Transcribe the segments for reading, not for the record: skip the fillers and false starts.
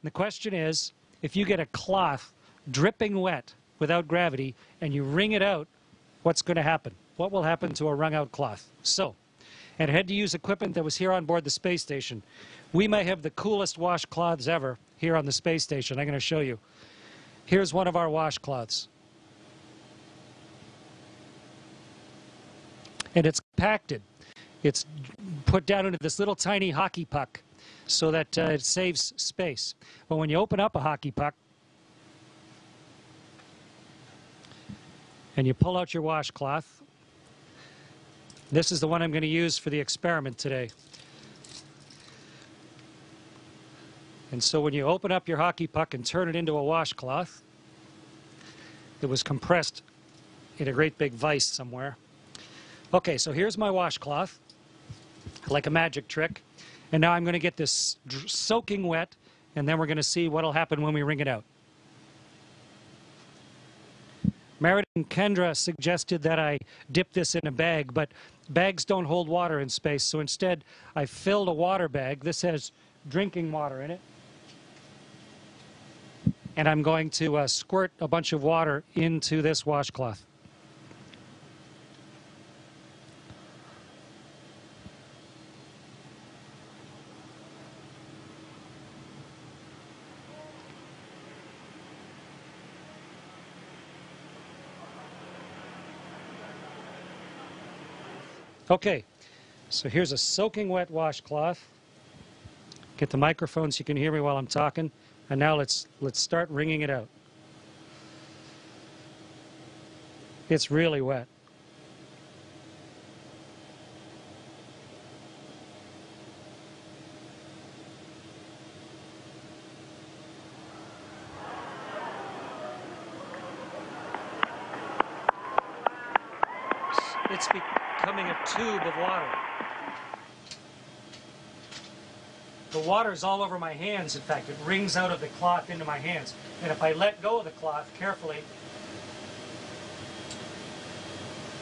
And the question is, if you get a cloth dripping wet without gravity and you wring it out, what's going to happen? What will happen to a wrung out cloth? So, and I had to use equipment that was here on board the space station. We may have the coolest washcloths ever here on the space station. I'm going to show you. Here's one of our washcloths. And it's compacted. It's put down into this little tiny hockey puck so that it saves space. But when you open up a hockey puck and you pull out your washcloth, this is the one I'm going to use for the experiment today. And so when you open up your hockey puck and turn it into a washcloth, it was compressed in a great big vise somewhere. Okay, so here's my washcloth, like a magic trick. And now I'm going to get this soaking wet, and then we're going to see what will happen when we wring it out. Meredith and Kendra suggested that I dip this in a bag, but bags don't hold water in space, so instead I filled a water bag. This has drinking water in it. And I'm going to squirt a bunch of water into this washcloth. Okay, so here's a soaking wet washcloth. Get the microphone so you can hear me while I'm talking. And now let's start wringing it out. It's really wet. It's becoming a tube of water. The water's all over my hands, in fact. It wrings out of the cloth into my hands. And if I let go of the cloth carefully,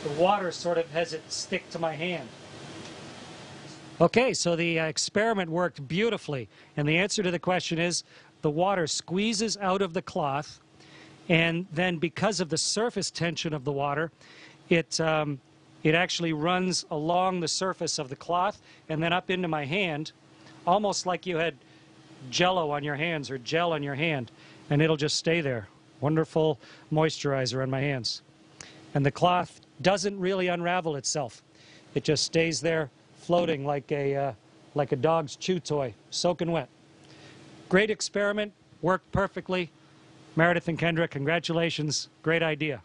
the water sort of has it stick to my hand. Okay, so the experiment worked beautifully. And the answer to the question is, the water squeezes out of the cloth, and then because of the surface tension of the water, it actually runs along the surface of the cloth and then up into my hand, almost like you had Jell-O on your hands or gel on your hand, and it'll just stay there. Wonderful moisturizer on my hands. And the cloth doesn't really unravel itself. It just stays there floating like a dog's chew toy, soaking wet. Great experiment, worked perfectly. Meredith and Kendra, congratulations. Great idea.